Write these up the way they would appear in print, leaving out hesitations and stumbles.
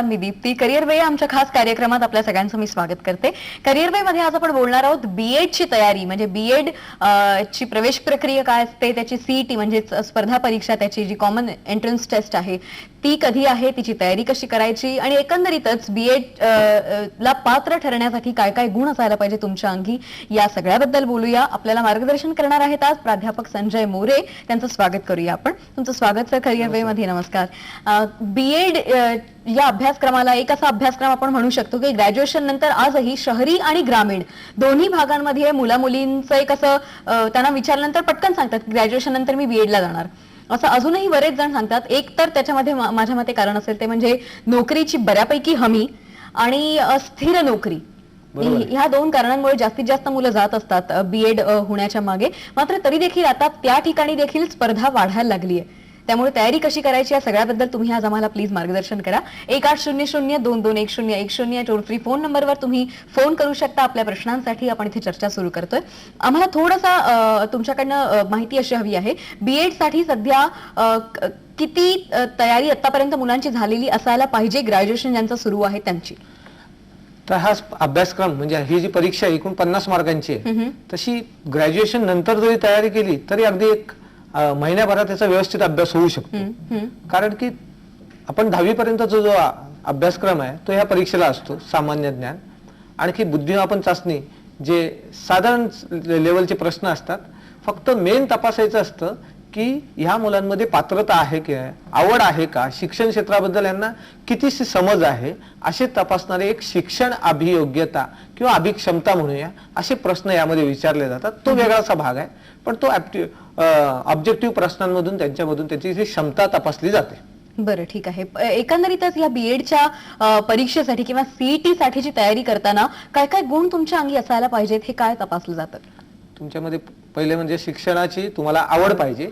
नमस्कार, मी दीप्ती. करिअर वे आमच्या खास कार्यक्रमात आपल्या सगळ्यांचं मी स्वागत करते. करिअर वे मध्ये आज आपण बोलणार आहोत बीएड ची तयारी, म्हणजे बीएड ची प्रवेश प्रक्रिया काय असते, त्याची सीईटी म्हणजे स्पर्धा परीक्षा, त्याची जी कॉमन एंट्रन्स टेस्ट आहे ती कधी आहे, तिची तयारी कशी करायची आणि एकंदरीतच बीएड ला पात्र ठरण्यासाठी काय काय गुण असायला पाहिजे तुमच्या अंगी, या सगळ्याबद्दल बोलूया. आपल्याला मार्गदर्शन करणार आहेत आज प्राध्यापक संजय मोरे. त्यांचं स्वागत करूया आपण. तुमचं स्वागत सर करिअर वे मध्ये. नमस्कार. बीएड या अभ्यासक्रमाला एक असा अभ्यासक्रम आपण म्हणू शकतो की ग्रॅज्युएशन नंतर आजही शहरी आणि ग्रामीण दोन्ही भागांमध्ये मुला मुलींचं एक असं त्यांना विचारल्यानंतर पटकन सांगतात ग्रॅज्युएशन नंतर मी बीएडला जाणार, असं अजूनही बरेच जण सांगतात. एक तर त्याच्यामध्ये माझ्या मते कारण असेल ते म्हणजे नोकरीची बऱ्यापैकी हमी आणि स्थिर नोकरी. ह्या दोन कारणांमुळे जास्तीत जास्त मुलं जात असतात बीएड होण्याच्या मागे. मात्र तरी देखील आता त्या ठिकाणी देखील स्पर्धा वाढायला लागली आहे. त्यामुळे तयारी कशी करायची या सगळ्याबद्दल तुम्ही आज आम्हाला प्लीज मार्गदर्शन करा. 1800-221010 टोल फ्री फोन नंबरवर तुम्ही फोन करू शकता आपल्या प्रश्नांसाठी. आपण इथे चर्चा सुरू करतोय. आम्हाला थोडासा तुमच्याकडनं माहिती अशी हवी आहे, बीएड साठी सध्या किती तयारी आतापर्यंत मुलांची झालेली असायला पाहिजे, ग्रॅज्युएशन ज्यांचं सुरू आहे त्यांची? तर हा अभ्यासक्रम म्हणजे ही जी परीक्षा एकूण 50 मार्कांची आहे, तशी ग्रॅज्युएशन नंतर जरी तयारी केली तरी अगदी एक महिन्याभरात त्याचा व्यवस्थित अभ्यास होऊ शकतो. कारण की आपण 10वी पर्यंतचा जो अभ्यासक्रम आहे तो ह्या परीक्षेला असतो. सामान्य ज्ञान, आणखी बुद्धिमापन चाचणी, जे साधारण लेवलचे प्रश्न असतात. फक्त मेन तपासायचं असतं की ह्या मुलांमध्ये पात्रता आहे की आवड आहे का, शिक्षण क्षेत्राबद्दल यांना किती समज आहे, असे तपासणारे एक शिक्षण अभियोग्यता किंवा अभिक्षमता म्हणूया, असे प्रश्न यामध्ये विचारले जातात. तो वेगळाचा भाग आहे, पण तो ऑब्जेक्टिव्ह प्रश्नांमधून त्यांच्यामधून त्याची जी क्षमता तपासली जाते. बरं, ठीक आहे. एकंदरीतच या बीएडच्या परीक्षेसाठी किंवा सीईटी साठीची तयारी करताना काय काय गुण तुमच्या अंगी असायला पाहिजेत, हे काय तपासलं जातं? तुमच्यामध्ये पहिले म्हणजे शिक्षणाची तुम्हाला आवड पाहिजे,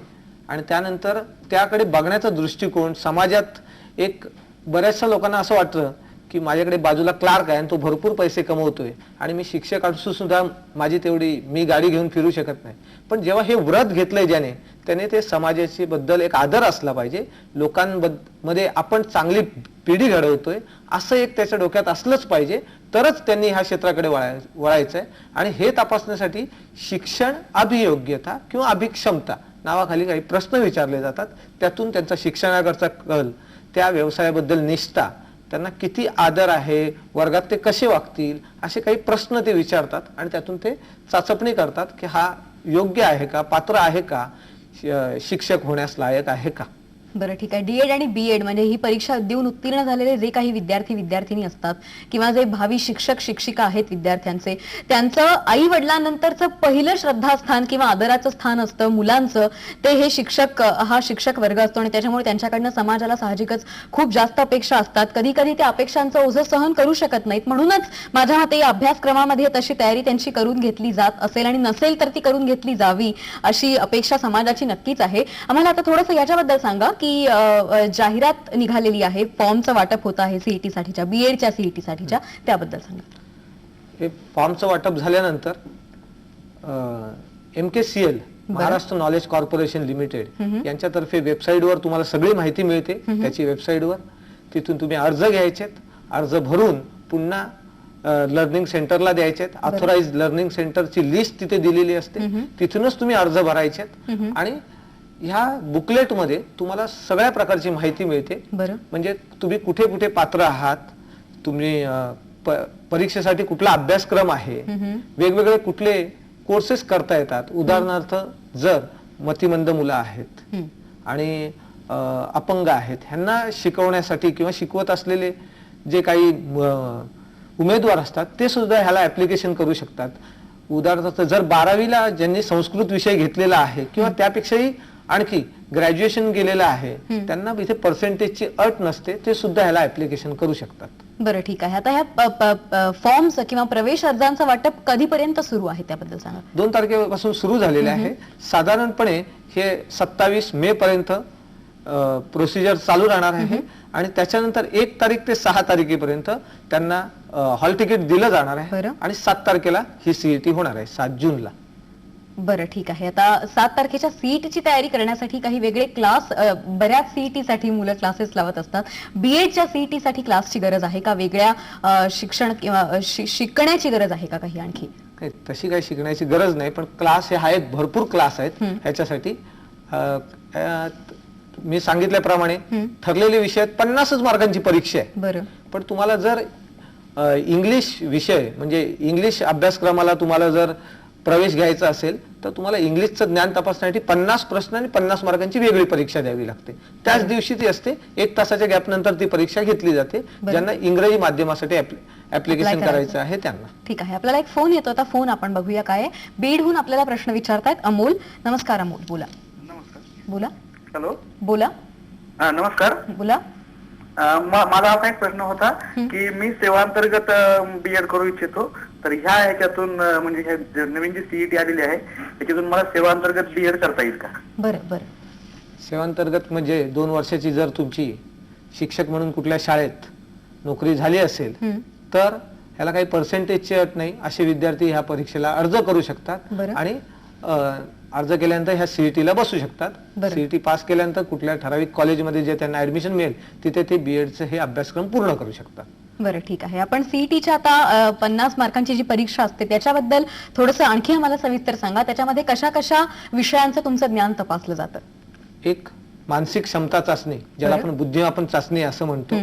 आणि त्यानंतर त्याकडे बघण्याचा दृष्टिकोन. समाजात एक बऱ्याचशा लोकांना असं वाटतं की माझ्याकडे बाजूला क्लार्क आहे आणि तो भरपूर पैसे कमवतोय आणि मी शिक्षक असून सुद्धा माझी तेवढी मी गाडी घेऊन फिरू शकत नाही. पण जेव्हा हे व्रत घेतलंय ज्याने, त्याने ते समाजाची बद्दल एक आदर असला पाहिजे. लोकांमध्ये आपण चांगली पिढी घडवतोय असं एक त्याच्या डोक्यात असलंच पाहिजे, तरच त्यांनी ह्या क्षेत्राकडे वळायचंय. आणि हे तपासण्यासाठी शिक्षण अभियोग्यता किंवा अभिक्षमता नावाखाली काही प्रश्न विचारले जातात. त्यातून त्यांचा शिक्षणाकडचा कल, त्या व्यवसायाबद्दल निष्ठा, त्यांना किती आदर आहे, वर्गात ते कसे वागतील, असे काही प्रश्न ते विचारतात. आणि त्यातून ते चाचपणी करतात की हा योग्य आहे का, पात्र आहे का, शिक्षक होण्यास लायक आहे का. बरं, ठीक आहे. डीएड आणि बीएड म्हणजे ही परीक्षा देऊन उत्तीर्ण झालेले जे काही विद्यार्थी विद्यार्थिनी असतात किंवा जे भावी शिक्षक शिक्षिका आहेत विद्यार्थ्यांचे, त्यांचं आई वडिलांनंतरचं पहिलं श्रद्धास्थान किंवा आदराचं स्थान असतं मुलांचं, ते हे शिक्षक, हा शिक्षक वर्ग असतो. आणि त्याच्यामुळे त्यांच्याकडनं समाजाला साहजिकच खूप जास्त अपेक्षा असतात. कधी कधी त्या अपेक्षांचं ओझं सहन करू शकत नाहीत. म्हणूनच माझ्या मते या अभ्यासक्रमामध्ये तशी तयारी त्यांची करून घेतली जात असेल, आणि नसेल तर ती करून घेतली जावी अशी अपेक्षा समाजाची नक्कीच आहे. आम्हाला आता थोडंसं याच्याबद्दल सांगा की जाहिरात निघालेली आहे, फॉर्मचं वाटप होत आहे सीईटी साठीच्या, बीएडच्या सीईटी साठीच्या, त्याबद्दल सांगा. हे फॉर्मचं वाटप झाल्यानंतर MKCL Maharashtra knowledge corporation limited यांच्यातर्फे वेबसाईटवर तुम्हाला सगळी माहिती मिळते. त्याची वेबसाईटवर तिथून तुम्ही अर्ज घ्यायचेत. अर्ज भरून पुन्हा लर्निंग सेंटरला द्यायचेत. ऑथोराइज्ड लर्निंग सेंटरची लिस्ट तिथे दिलेली असते, तिथूनच तुम्ही अर्ज भरायचेत. आणि ह्या बुकलेट मध्ये तुम्हाला सगळ्या प्रकारची माहिती मिळते. म्हणजे तुम्ही कुठे कुठे पात्र आहात, तुम्ही परीक्षेसाठी कुठला अभ्यासक्रम आहे, वेगवेगळे कुठले कोर्सेस करता येतात. उदाहरणार्थ, जर मतिमंद मुलं आहेत आणि अपंग आहेत, ह्यांना शिकवण्यासाठी किंवा शिकवत असलेले जे काही उमेदवार असतात ते सुद्धा ह्याला ऍप्लिकेशन करू शकतात. उदाहरणार्थ, जर 12वीला ज्यांनी संस्कृत विषय घेतलेला आहे किंवा त्यापेक्षाही आणखी ग्रॅज्युएशन केलेलं आहे, त्यांना इथे पर्सेंटेजची अट नसते, ते सुद्धा ह्याला ऍप्लिकेशन करू शकतात. बरं, ठीक आहे. आता ह्या फॉर्म्स किंवा प्रवेश अर्जांचं वाटप कधीपर्यंत सुरू आहे त्याबद्दल सांगा. 2 तारखेपासून सुरू झालेले आहे. साधारणपणे हे 27 मे पर्यंत प्रोसिजर चालू राहणार आहे. आणि त्याच्यानंतर 1 तारीख ते 6 तारखेपर्यंत त्यांना हॉल तिकीट दिलं जाणार आहे. आणि 7 तारखेला ही सीईटी होणार आहे, 7 जूनला. बरं, ठीक आहे. आता 7 तारखेच्या सीईटीची तयारी करण्यासाठी काही वेगळे क्लास, बऱ्याच सीईटी साठी मुलं क्लासेस लावत असतात. बीएडच्या सीईटी साठी क्लासची गरज आहे का? वेगळ्या शिक्षण किंवा शिकण्याची गरज आहे का काही आणखी? तशी काही शिकण्याची गरज नाही, पण क्लास हे आहेत, भरपूर क्लास आहेत ह्याच्यासाठी. मी सांगितल्याप्रमाणे ठरलेले विषय 50च मार्कांची परीक्षा आहे. बरं. पण तुम्हाला जर इंग्लिश विषय म्हणजे इंग्लिश अभ्यासक्रमाला तुम्हाला जर प्रवेश घ्यायचा असेल तर तुम्हाला इंग्लिशचं ज्ञान तपासण्यासाठी 50 प्रश्न आणि 50 मार्कांची वेगळी परीक्षा द्यावी लागते. त्याच दिवशी ती असते, 1 तासाच्या गॅप नंतर ती परीक्षा घेतली जाते. ज्यांना इंग्रजी माध्यमासाठी ऍप्लिकेशन करायचं आहे त्यांना. ठीक आहे. आपल्याला एक फोन येतो, आता फोन आपण बघूया काय आहे. बीडहून आपल्याला प्रश्न विचारतायत अमोल. नमस्कार अमोल, बोला. नमस्कार. बोला. हॅलो. बोला. नमस्कार. बोला. माझा असा एक प्रश्न होता की मी सेवांतर्गत बीएड करू इच्छितो, तर ह्याच्यातून म्हणजे हे नवीन जी सीईटी आलेली आहे त्याच्यातून मला सेवांतर्गत बीएड करता येईल का? बरं बरं. सेवांतर्गत म्हणजे 2 वर्षाची जर तुमची शिक्षक म्हणून कुठल्या शाळेत नोकरी झाली असेल तर ह्याला काही पर्सेंटेजची अट नाही. असे विद्यार्थी ह्या परीक्षेला अर्ज करू शकतात आणि अर्ज केल्यानंतर ह्या सीईटीला बसू शकतात. सीईटी पास केल्यानंतर कुठल्या ठराविक कॉलेजमध्ये जे त्यांना ऍडमिशन मिळेल तिथे ते बीएडचे हे अभ्यासक्रम पूर्ण करू शकतात. बरं, ठीक आहे. आपण सीईटीच्या आता 50 मार्कांची जी परीक्षा असते त्याच्याबद्दल थोडंसं आणखी आम्हाला सविस्तर सांगा. त्याच्यामध्ये कशा कशा विषयांचं तुमचं ज्ञान तपासलं जातं? एक मानसिक क्षमता चाचणी, ज्याला आपण बुद्धिमापन चाचणी असं म्हणतो,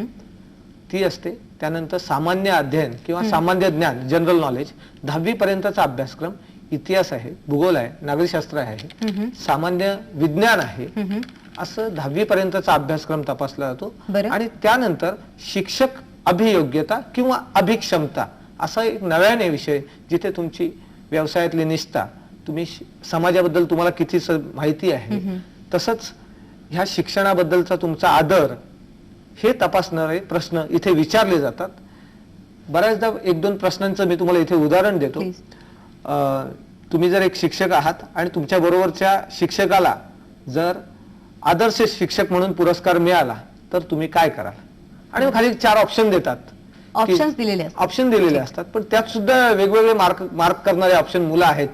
ती असते. त्यानंतर सामान्य अध्ययन किंवा सामान्य ज्ञान, जनरल नॉलेज, 10वी पर्यंतचा अभ्यासक्रम, इतिहास आहे, भूगोल आहे, नागरिकशास्त्र आहे, सामान्य विज्ञान आहे, असं 10वी पर्यंतचा अभ्यासक्रम तपासला जातो. आणि त्यानंतर शिक्षक अभियोग्यता किंवा अभिक्षमता असा एक नव्याने विषय, जिथे तुमची व्यवसायातली निष्ठा, तुम्ही समाजाबद्दल तुम्हाला किती माहिती आहे, तसंच ह्या शिक्षणाबद्दलचा तुमचा आदर, हे तपासणारे प्रश्न इथे विचारले जातात. बऱ्याचदा 1-2 प्रश्नांचं मी तुम्हाला इथे उदाहरण देतो. तुम्ही जर एक शिक्षक आहात आणि तुमच्या बरोबरच्या शिक्षकाला जर आदर्श शिक्षक म्हणून पुरस्कार मिळाला तर तुम्ही काय कराल? आणि खाली 4 ऑप्शन देतात, ऑप्शन दिलेले असतात, पण त्यात सुद्धा वेगवेगळे मार्क करणारे ऑप्शन मुलं आहेत.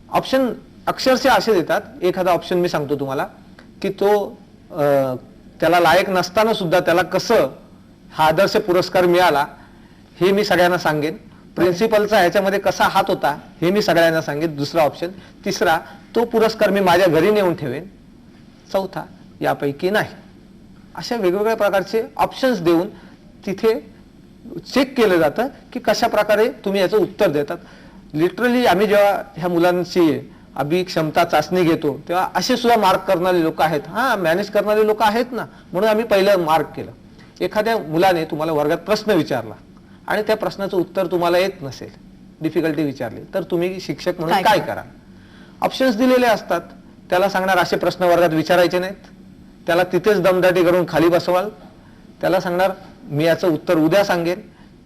ऑप्शन अक्षरशः असे देतात, एखादा ऑप्शन मी सांगतो तुम्हाला की तो त्याला लायक नसताना सुद्धा त्याला कसं हा आदर्श पुरस्कार मिळाला हे मी सगळ्यांना सांगेन. प्रिन्सिपलचा ह्याच्यामध्ये कसा हात होता हे मी सगळ्यांना सांगेन. दुसरा ऑप्शन. तिसरा, तो पुरस्कार मी माझ्या घरी नेऊन ठेवेन. चौथा, यापैकी नाही. अशा वेगवेगळ्या प्रकारचे ऑप्शन्स देऊन तिथे चेक केलं जातं की कशा प्रकारे तुम्ही याचं उत्तर देतात. लिटरली आम्ही जेव्हा ह्या मुलांची अभिक्षमता चाचणी घेतो तेव्हा असे सुद्धा मार्क करणारे लोक आहेत. मॅनेज करणारे लोक आहेत ना, म्हणून आम्ही पहिलं मार्क केलं. एखाद्या मुलाने तुम्हाला वर्गात प्रश्न विचारला आणि त्या प्रश्नाचं उत्तर तुम्हाला येत नसेल, डिफिकल्टी विचारली, तर तुम्ही शिक्षक म्हणून काय कराल? ऑप्शन्स दिलेले असतात. त्याला सांगणार असे प्रश्न वर्गात विचारायचे नाहीत, त्याला तिथेच दमदाटी करून खाली बसवाल. त्याला सांगणार मी याचं उत्तर उद्या सांगेन,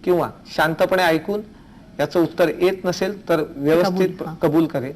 किंवा शांतपणे ऐकून याचं उत्तर येत नसेल तर व्यवस्थित कबूल करेल.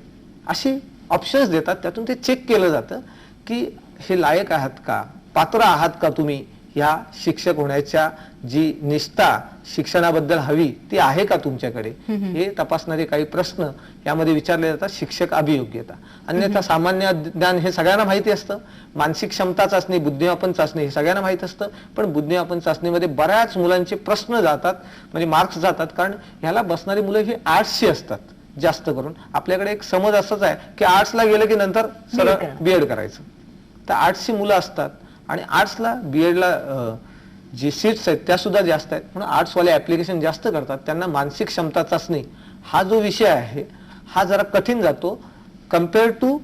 असे ऑप्शन्स देतात. त्यातून ते चेक केलं जातं की हे लायक आहात का, पात्र आहात का तुम्ही ह्या शिक्षक होण्याच्या जी निष्ठा शिक्षणाबद्दल हवी ती आहे का तुमच्याकडे, हे तपासणारे काही प्रश्न यामध्ये विचारले जातात. शिक्षक अभियोग्यता. अन्यथा सामान्य ज्ञान हे सगळ्यांना माहिती असतं. मानसिक क्षमता चाचणी, बुद्धिमापन चाचणी हे सगळ्यांना माहित असतं. पण बुद्धिमापन चाचणीमध्ये बऱ्याच मुलांचे प्रश्न जातात, म्हणजे मार्क्स जातात, कारण ह्याला बसणारी मुलं ही आर्ट्सची असतात जास्त करून. आपल्याकडे एक समज असंच आहे की आर्ट्सला गेलं की नंतर सरळ बीएड करायचं. तर आर्ट्सची मुलं असतात आणि आर्ट्सला बीएडला जी सीट्स आहेत त्या सुद्धा जास्त आहेत, म्हणून आर्ट्सवाले ऍप्लिकेशन जास्त करतात. त्यांना मानसिक क्षमता चाचणी हा जो विषय आहे हा जरा कठीण जातो कम्पेअर टू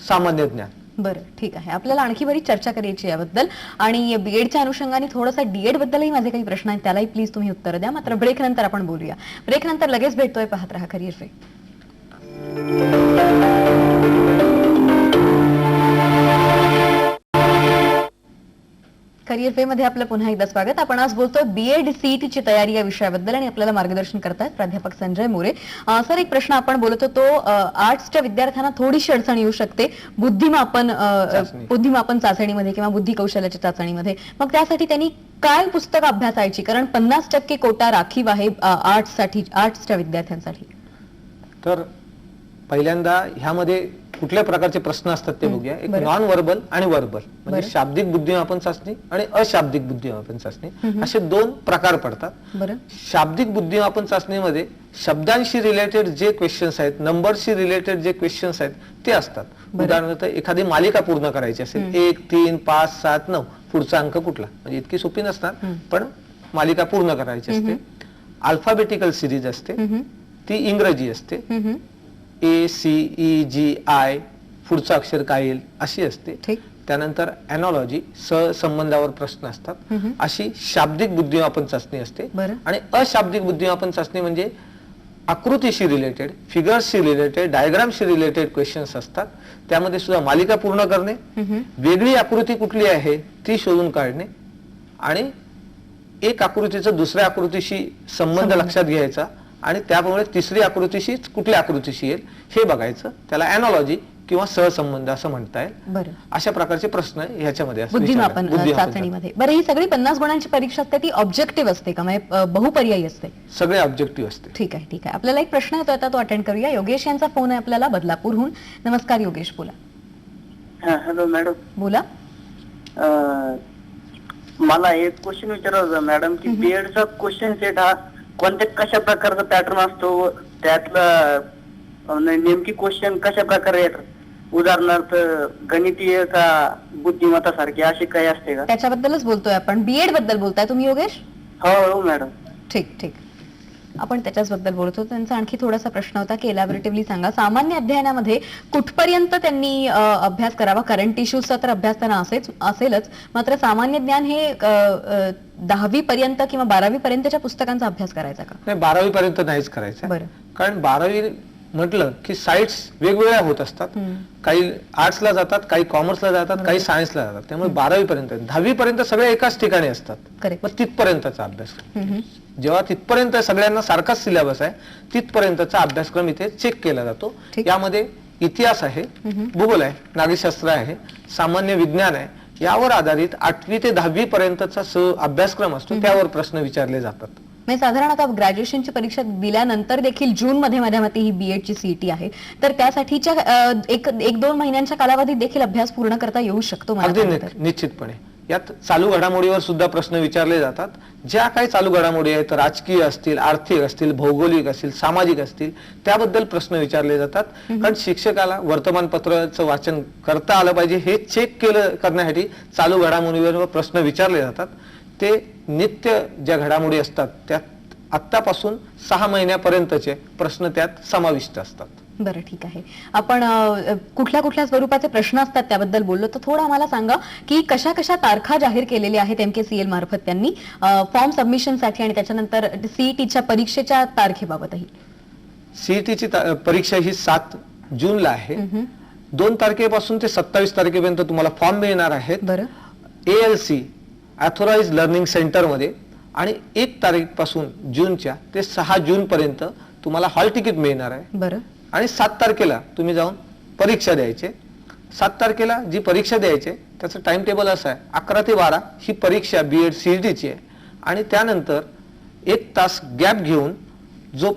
सामान्य ज्ञान. बरं, ठीक आहे. आपल्याला आणखी बरी चर्चा करायची याबद्दल, आणि बीएडच्या अनुषंगाने थोडासा डीएड बद्दलही माझे काही प्रश्न आहेत, त्यालाही प्लीज तुम्ही उत्तर द्या. मात्र ब्रेक नंतर आपण बोलूया. ब्रेक नंतर लगेच भेटतोय. पाहत रहा करिअर फे. करिअर फे मध्ये आपलं पुन्हा एकदा स्वागत. आपण आज बोलतोय बीएड सीईटीची तयारी या विषयाबद्दल, आणि आपल्याला मार्गदर्शन करतायत प्राध्यापक संजय मोरे. सर, एक प्रश्न आपण बोलत होतो, आर्ट्सच्या विद्यार्थ्यांना थोडीशी अडचण येऊ शकते बुद्धिमापन चाचणीमध्ये किंवा बुद्धी कौशल्याच्या चाचणीमध्ये. मग त्यासाठी त्यांनी काय पुस्तक अभ्यासायची, कारण 50% कोटा राखीव आहे आर्ट्सच्या विद्यार्थ्यांसाठी. तर पहिल्यांदा ह्यामध्ये कुठल्या प्रकारचे प्रश्न असतात ते बघूया. एक नॉन वर्बल आणि वर्बल म्हणजे शाब्दिक बुद्धिमापन चाचणी आणि अशाब्दिक बुद्धिमापन चाचणी असे दोन प्रकार पडतात. बरं. शाब्दिक बुद्धिमापन चाचणीमध्ये शब्दांशी रिलेटेड जे क्वेश्चन्स आहेत, नंबरशी रिलेटेड जे क्वेश्चन्स आहेत ते असतात. उदाहरणार्थ एखादी मालिका पूर्ण करायची असेल 1, 3, 5, 7, 9 पुढचा अंक कुठला, म्हणजे इतकी सोपी नसणार पण मालिका पूर्ण करायची असते. अल्फाबेटिकल सिरीज असते, ती इंग्रजी असते. ACEGI पुढचं अक्षर काय येईल अशी असते. त्यानंतर एनॉलॉजी सहसंबंधावर प्रश्न असतात. अशी शाब्दिक बुद्धिमापन चाचणी असते. आणि अशाब्दिक बुद्धिमापन चाचणी म्हणजे आकृतीशी रिलेटेड, फिगर्सशी रिलेटेड, डायग्रामशी रिलेटेड क्वेश्चन्स असतात. त्यामध्ये सुद्धा मालिका पूर्ण करणे, वेगळी आकृती कुठली आहे ती शोधून काढणे आणि एक आकृतीचा दुसऱ्या आकृतीशी संबंध लक्षात घ्यायचा आणि त्यामुळे तिसरी आकृतीशी कुठल्या आकृतीशी येईल हे बघायचं. त्याला एनॉलॉजी किंवा सहसंबंध असं म्हणता येईल. अशा प्रकारचे प्रश्न ह्याच्यामध्ये बुद्धिमापन चाचणीमध्ये. बरं, ही सगळी 50 गुणांची परीक्षा असते ती ऑब्जेक्टिव्ह असते का, म्हणजे बहुपर्यायी असते? सगळे ऑब्जेक्टिव्ह असते. ठीक आहे, ठीक आहे. आपल्याला एक प्रश्न येतो आता, तो अटेंड करूया. योगेश यांचा फोन आहे आपल्याला बदलापूरहून. नमस्कार योगेश, बोला. Hello madam. बोला. मला एक क्वेश्चन विचारायचं होतं मॅडम की बीएडचा क्वेश्चन सेट हा कोणत्या कशा प्रकारचा पॅटर्न असतो, त्यातला नेमकी क्वेश्चन कशा प्रकारे येतात, उदाहरणार्थ गणितीय का बुद्धिमत्तासारखी अशी काही असते का? त्याच्याबद्दलच बोलतोय आपण. बीएड बद्दल बोलताय तुम्ही योगेश? हो मॅडम. ठीक ठीक, आपण त्याच्याच बद्दल बोलतो. त्यांचा आणखी थोडासा प्रश्न होता की एलॅबोरेटिव्हली सांगा, सामान्य अध्ययनामध्ये कुठपर्यंत त्यांनी अभ्यास करावा? करंट इश्यूजचा तर अभ्यास त्यांना असेलच, मात्र सामान्य ज्ञान हे 10वी पर्यंत किंवा 12वी पर्यंतच्या पुस्तकांचा अभ्यास करायचा का? नाही, 12वी पर्यंत नाहीच करायचा. कारण 12वी म्हटलं की साईट्स वेगवेगळ्या होत असतात. काही आर्ट्सला जातात, काही कॉमर्सला जातात, काही सायन्सला जातात. त्यामुळे 12वी पर्यंत, 10वी पर्यंत सगळे एकाच ठिकाणी असतात. मग तिथपर्यंतचा अभ्यासक्रम, जेव्हा तिथपर्यंत सगळ्यांना सारखाच सिलेबस आहे तिथपर्यंतचा अभ्यासक्रम इथे चेक केला जातो. यामध्ये इतिहास आहे, भूगोल आहे, नागरिकशास्त्र आहे, सामान्य विज्ञान आहे. यावर आधारित 8वी ते 10वी पर्यंतचा अभ्यासक्रम असतो, त्यावर प्रश्न विचारले जातात. म्हणजे साधारण आता ग्रॅज्युएशनची परीक्षा दिल्यानंतर देखील जून मध्ये माझ्यामते ही बीएडची सीईटी आहे, तर त्यासाठीच्या 1-2 महिन्यांच्या कालावधीत देखील अभ्यास पूर्ण करता येऊ शकतो? निश्चितपणे. यात चालू घडामोडीवर सुद्धा प्रश्न विचारले जातात. ज्या काही चालू घडामोडी आहेत, राजकीय असतील, आर्थिक असतील, भौगोलिक असतील, सामाजिक असतील, त्याबद्दल प्रश्न विचारले जातात. कारण शिक्षकाला वर्तमानपत्राचं वाचन करता आलं पाहिजे हे चेक केलं करण्यासाठी चालू घडामोडीवर प्रश्न विचारले जातात. ते नित्य ज्या घडामोडी असतात त्यात आत्तापासून 6 महिन्यापर्यंतचे प्रश्न त्यात समाविष्ट असतात. बरं, ठीक आहे. आपण कुठल्या कुठल्या स्वरूपाचे प्रश्न असतात त्याबद्दल बोललो, तर थोडं आम्हाला सांगा की कशा कशा तारखा जाहीर केलेल्या आहेत MKCL मार्फत त्यांनी फॉर्म सबमिशनसाठी आणि त्याच्यानंतर सीईटीच्या परीक्षेच्या तारखेबाबतही? सीईटीची परीक्षा ही 7 जूनला आहे. 2 तारखेपासून ते 27 तारखेपर्यंत तुम्हाला फॉर्म मिळणार आहेत. ALC ऑथोराइज लर्निंग सेंटर मध्ये, आणि 1 तारखेपासून जूनच्या ते 6 जून पर्यंत तुम्हाला हॉल तिकीट मिळणार आहे. आणि 7 तारखेला तुम्ही जाऊन परीक्षा द्यायचे. 7 तारखेला जी परीक्षा द्यायची त्याचं टाइम टेबल असं आहे, 11 ते 12 ही परीक्षा बीएड सीईटीची आहे. आणि त्यानंतर 1 तास गॅप घेऊन जो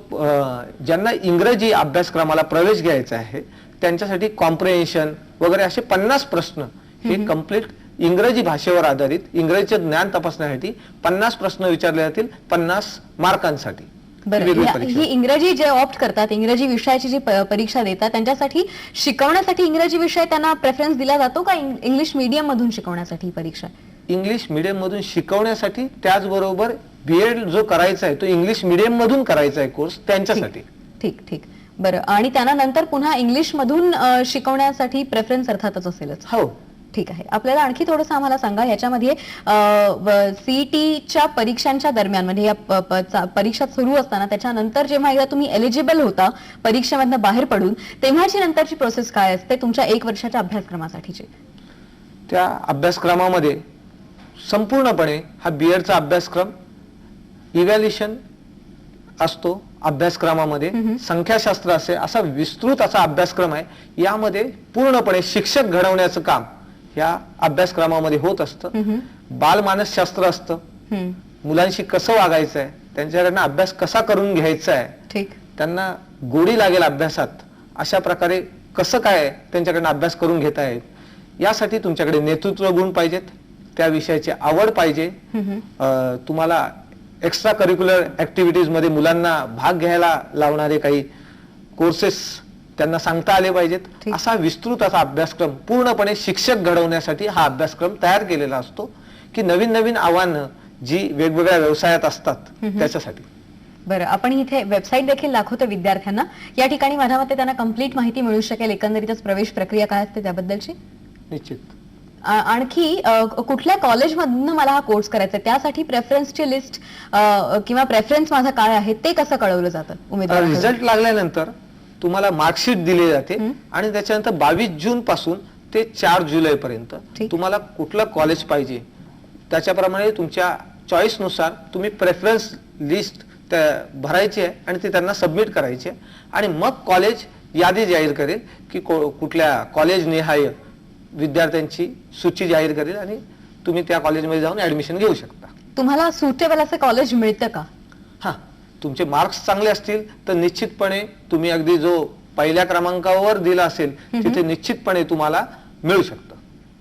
ज्यांना इंग्रजी अभ्यासक्रमाला प्रवेश घ्यायचा आहे त्यांच्यासाठी कॉम्प्रिहेन्शन वगैरे असे 50 प्रश्न हे कम्प्लीट इंग्रजी भाषेवर आधारित इंग्रजीचे ज्ञान तपासण्यासाठी 50 प्रश्न विचारले जातील 50 मार्कांसाठी. ही इंग्रजी जे ऑप्ट करतात, इंग्रजी विषयाची जी परीक्षा देतात, त्यांच्यासाठी शिकवण्यासाठी इंग्रजी विषय त्यांना प्रेफरन्स दिला जातो का इंग्लिश मीडियम मधून शिकवण्यासाठी परीक्षा? इंग्लिश मीडियम मधून शिकवण्यासाठी, त्याचबरोबर बीएड जो करायचा आहे तो इंग्लिश मीडियम मधून करायचा आहे कोर्स त्यांच्यासाठी. ठीक ठीक, बरं. आणि त्यांना नंतर पुन्हा इंग्लिश मधून शिकवण्यासाठी प्रेफरन्स अर्थातच असेलच? हो, ठीक आहे. आपल्याला आणखी थोडंसं आम्हाला सांगा, याच्यामध्ये सीईटीच्या परीक्षांच्या दरम्यान म्हणजे या परीक्षा सुरू असताना त्याच्यानंतर जेव्हा एकदा तुम्ही एलिजिबल होता परीक्षेमधनं बाहेर पडून, तेव्हाची नंतरची प्रोसेस काय असते तुमच्या 1 वर्षाच्या अभ्यासक्रमासाठीची? त्या अभ्यासक्रमामध्ये संपूर्णपणे हा बीएडचा अभ्यासक्रम इव्हॅल्युएशन असतो. अभ्यासक्रमामध्ये संख्याशास्त्र असे असा विस्तृत असा अभ्यासक्रम आहे. यामध्ये पूर्णपणे शिक्षक घडवण्याचं काम या अभ्यासक्रमामध्ये होत असतं. बालमानसशास्त्र असतं, मुलांशी कसं वागायचं आहे, त्यांच्याकडनं अभ्यास कसा करून घ्यायचा आहे, त्यांना गोडी लागेल अभ्यासात अशा प्रकारे कसं काय त्यांच्याकडनं अभ्यास करून घेता येईल, यासाठी तुमच्याकडे नेतृत्व गुण पाहिजेत, त्या विषयाची आवड पाहिजे, तुम्हाला एक्स्ट्रा करिक्युलर ऍक्टिव्हिटीज मध्ये मुलांना भाग घ्यायला लावणारे काही कोर्सेस त्यांना सांगता आले पाहिजेत. असा विस्तृत असा अभ्यासक्रम पूर्णपणे शिक्षक घडवण्यासाठी हा अभ्यासक्रम तयार केलेला असतो, की नवीन नवीन आव्हानं जी वेगवेगळ्या व्यवसायात असतात त्याच्यासाठी. बरं, आपण इथे वेबसाईट देखील दाखवतो विद्यार्थ्यांना. या ठिकाणी माझ्या मते त्यांना कंप्लीट माहिती मिळू शकेल एकंदरीतच प्रवेश प्रक्रिया काय असते त्याबद्दलची. निश्चित. आणखी कुठल्या कॉलेजमधनं मला हा कोर्स करायचा आहे त्यासाठी प्रेफरन्सची लिस्ट किंवा प्रेफरन्स माझा काय आहे ते कसं कळवलं जातं उमेदवार? रिझल्ट लागल्यानंतर तुम्हाला मार्कशीट दिली जाते आणि त्याच्यानंतर 22 जून पासून ते 4 जुलै पर्यंत तुम्हाला कुठलं कॉलेज पाहिजे त्याच्याप्रमाणे तुमच्या चॉईस नुसार तुम्ही प्रेफरन्स लिस्ट भरायची आहे आणि ती त्यांना सबमिट करायची आहे आणि मग कॉलेज यादी जाहीर करेल की कुठल्या कॉलेज निहाय विद्यार्थ्यांची सूची जाहीर करेल आणि तुम्ही त्या कॉलेजमध्ये जाऊन ऍडमिशन घेऊ शकता. तुम्हाला सुटेबल असं कॉलेज मिळतं का? हा, तुमचे मार्क्स चांगले असतील तर निश्चितपणे तुम्ही अगदी जो पहिल्या क्रमांकावर दिला असेल तिथे निश्चितपणे तुम्हाला मिळू शकतं.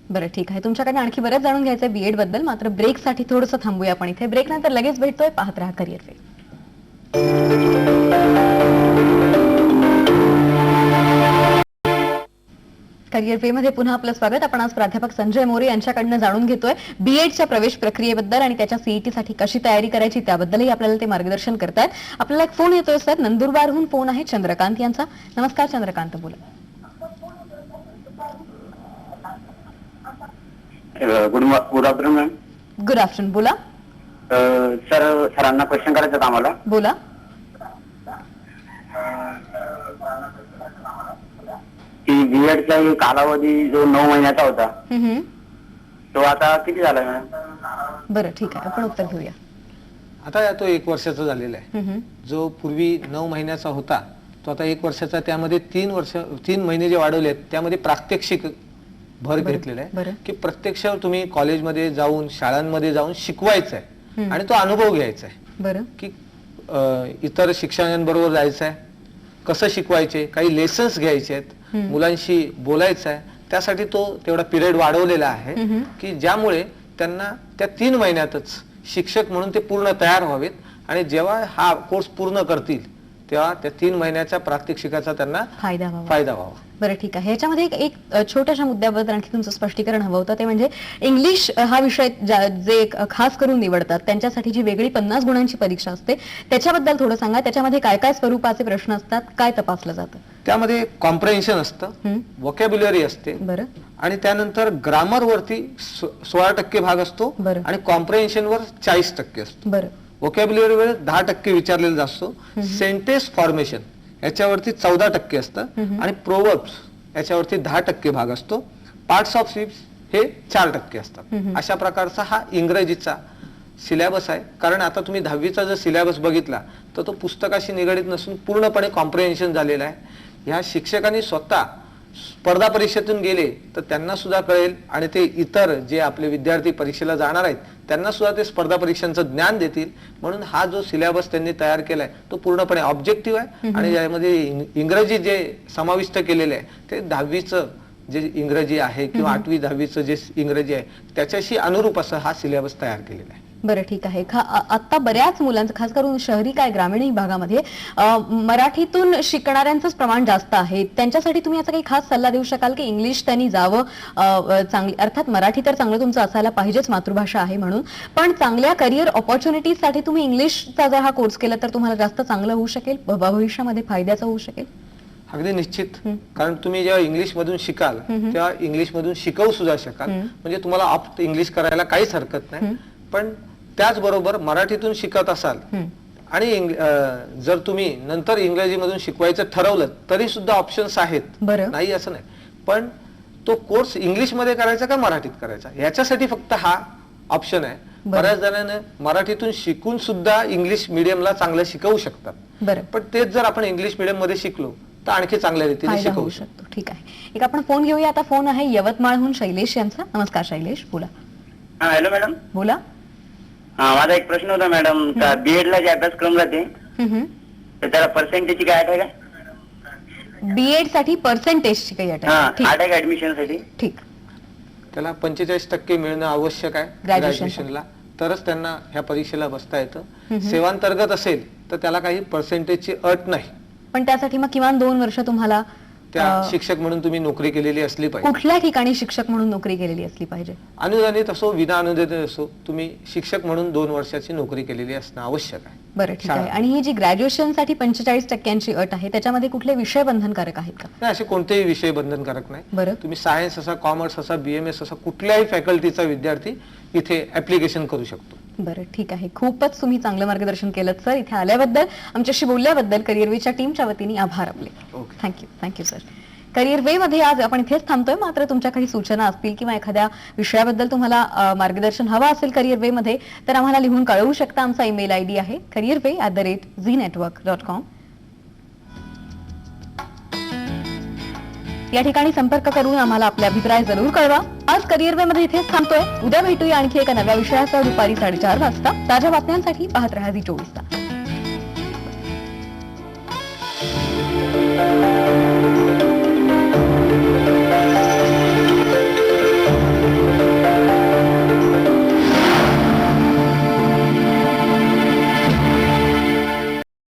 बरं, ठीक आहे. तुमच्याकडे आणखी बरंच जाणून घ्यायचंय बीएड बद्दल, मात्र ब्रेकसाठी थोडंसं थांबूया आपण इथे. ब्रेक नंतर लगेच भेटतोय. पाहत राहा करिअर वे. करिअर वे मध्ये पुन्हा आपलं स्वागत. आपण आज प्राध्यापक संजय मोरे यांच्याकडनं जाणून घेतोय बीएडच्या प्रवेश प्रक्रियेबद्दल आणि त्याच्या सीईटी साठी कशी तयारी करायची त्याबद्दलही आपल्याला ते मार्गदर्शन करतायत. आपल्याला एक फोन येतोय सर, नंदुरबारहून फोन आहे चंद्रकांत यांचा. नमस्कार चंद्रकांत, बोला. Good afternoon ma'am. Good afternoon, बोला. सरांना क्वेश्चन करायचं होतं आम्हाला. बोला. की बीएडचा कालावधी जो 9 महिन्याचा होता तो आता किती झाला मॅम? बरं, ठीक आहे, आपण उत्तर घेऊया. आता तो 1 वर्षाचा झालेला आहे. जो पूर्वी 9 महिन्याचा होता तो आता 1 वर्षाचा. त्यामध्ये 3 महिने जे वाढवले आहेत त्यामध्ये प्रात्यक्षिक भर घेतलेला आहे की प्रत्यक्ष तुम्ही कॉलेजमध्ये जाऊन शाळांमध्ये जाऊन शिकवायचं आहे आणि तो अनुभव घ्यायचा आहे. बरं, की इतर शिक्षकांबरोबर जायचं आहे, कसं शिकवायचे, काही लेसन्स घ्यायचे आहेत, मुलांशी बोलायचं आहे. त्यासाठी तो तेवढा पिरियड वाढवलेला आहे की ज्यामुळे त्यांना त्या 3 महिन्यातच शिक्षक म्हणून ते पूर्ण तयार व्हावेत आणि जेव्हा हा कोर्स पूर्ण करतील तेव्हा त्या 3 महिन्याच्या प्रात्यक्षिकाचा त्यांना फायदा व्हावा. बरं, ठीक आहे. याच्यामध्ये एक छोट्याशा मुद्द्याबद्दल आणखी तुमचं स्पष्टीकरण हवं होतं, ते म्हणजे इंग्लिश हा विषय जे खास करून निवडतात त्यांच्यासाठी जी वेगळी 50 गुणांची परीक्षा असते त्याच्याबद्दल थोडं सांगा. त्याच्यामध्ये काय काय स्वरूपाचे प्रश्न असतात, काय तपासलं जातं? त्यामध्ये कॉम्प्रेन्शन असतं, व्होकॅब्युलरी असते, बरं, आणि त्यानंतर ग्रामर वरती 16% भाग असतो आणि कॉम्प्रेन्शन वर 40% असतो. बरं, व्होकॅब्युलरीवर 10% विचारलेला असतो. सेंटेन्स फॉर्मेशन याच्यावरती 14% असतं आणि प्रोवर्ब्स याच्यावरती 10% भाग असतो. पार्ट्स ऑफ स्पीच हे 4% असतात. अशा प्रकारचा हा इंग्रजीचा सिलेबस आहे. कारण आता तुम्ही 10वीचा जर सिलेबस बघितला तर तो पुस्तकाशी निगडीत नसून पूर्णपणे कॉम्प्रिहेन्शन झालेला आहे. ह्या शिक्षकांनी स्वतः स्पर्धा परीक्षेतून गेले तर त्यांना सुद्धा कळेल आणि ते इतर जे आपले विद्यार्थी परीक्षेला जाणार आहेत त्यांना सुद्धा ते स्पर्धा परीक्षांचं ज्ञान देतील. म्हणून हा जो सिलेबस त्यांनी तयार केलाय तो पूर्णपणे ऑब्जेक्टिव्ह आहे आणि यामध्ये इंग्रजी जे समाविष्ट केलेले आहे ते 10वीचं जे इंग्रजी आहे किंवा 8वी 10वीचं जे इंग्रजी आहे त्याच्याशी अनुरूप असं हा सिलेबस तयार केलेला आहे. बरं, ठीक आहे. आता बऱ्याच मुलांचं, खास करून शहरी काय ग्रामीण भागामध्ये मराठीतून शिकणाऱ्यांचंच प्रमाण जास्त आहे. त्यांच्यासाठी तुम्ही याचा काही खास सल्ला देऊ शकाल की इंग्लिश त्यांनी जावं? चांगली, अर्थात मराठी तर चांगलं तुमचं असायला पाहिजेच, मातृभाषा आहे म्हणून, पण चांगल्या करिअर ऑपॉर्च्युनिटीसाठी तुम्ही इंग्लिशचा जर हा कोर्स केला तर तुम्हाला जास्त चांगलं होऊ शकेल, भविष्यामध्ये फायद्याचं होऊ शकेल? अगदी निश्चित. कारण तुम्ही जेव्हा इंग्लिश मधून शिकाल तेव्हा इंग्लिश मधून शिकवू सुद्धा शकाल. म्हणजे तुम्हाला ऑप्ट इंग्लिश करायला काहीच हरकत नाही. पण त्याचबरोबर मराठीतून शिकत असाल आणि जर तुम्ही नंतर इंग्रजीमधून शिकवायचं ठरवलं तरी सुद्धा ऑप्शन्स आहेत, नाही असं नाही. पण तो कोर्स इंग्लिश मध्ये करायचा का मराठीत करायचा याच्यासाठी फक्त हा ऑप्शन आहे. बऱ्याच जणांना मराठीतून शिकून सुद्धा इंग्लिश मिडियमला चांगलं शिकवू शकतात. पण तेच जर आपण इंग्लिश मिडियम मध्ये शिकलो तर आणखी चांगल्या रीतीने शिकवू शकतो. ठीक आहे. एक आपण फोन घेऊया. आता फोन आहे यवतमाळहून शैलेश यांचा. नमस्कार शैलेश, बोला. Hello madam. बोला. माझा एक प्रश्न होता मॅडम, बीएड ला जे अभ्यासक्रम राहते तर त्याला पर्सेंटेजची काय आहे का? बीएड साठी पर्सेंटेजची काही अट आहे? ठीक अटॅक ऍडमिशन साठी ठीक. त्याला 45% मिळणं आवश्यक आहे Graduation. ग्रॅज्युएशनला, तरच त्यांना ह्या परीक्षेला बसता येतं. सेवांतर्गत असेल तर त्याला काही पर्सेंटेजची अट नाही. पण त्यासाठी मग किमान 2 वर्ष तुम्हाला त्या शिक्षक म्हणून तुम्ही नोकरी केलेली असली पाहिजे. कुठल्या ठिकाणी शिक्षक म्हणून नोकरी केलेली असली पाहिजे? अनुदानित असो विना अनुदानित असो, तुम्ही शिक्षक म्हणून 2 वर्षाची नोकरी केलेली असणं आवश्यक आहे. बरं ठीक आहे. शाळा. आणि ही जी ग्रॅज्युएशन साठी 45% अट आहे त्याच्यामध्ये कुठले विषय बंधनकारक आहेत का? नाही, असे कोणतेही विषय बंधनकारक नाही. बरं. तुम्ही सायन्स असा, कॉमर्स असा, BMS असा कुठल्याही फॅकल्टीचा विद्यार्थी इथे ऍप्लिकेशन करू शकतो. बरं ठीक आहे. खूपच तुम्ही चांगलं मार्गदर्शन केलं सर. इथे आल्याबद्दल, आमच्याशी बोलल्याबद्दल करिअर वेच्या टीमच्या वतीने आभार आपले. ओके. Thank you sir. करिअर वे मध्ये आज आपण इथेच थांबतोय. मात्र तुमच्या काही सूचना असतील किंवा एखाद्या विषयाबद्दल तुम्हाला मार्गदर्शन हवं असेल करिअर वे मध्ये, तर आम्हाला लिहून कळवू शकता. आमचा ईमेल ID आहे careerway@zenetwork.com. या ठिकाणी संपर्क करून आम्हाला आपले अभिप्राय जरूर कळवा. आज करिअर वे मध्ये इथेच थांबतोय. उद्या भेटूया आणखी एका नव्या विषयासह दुपारी 4:30 वाजता. ताज्या बातम्यांसाठी पाहत रहा झी 24 तास.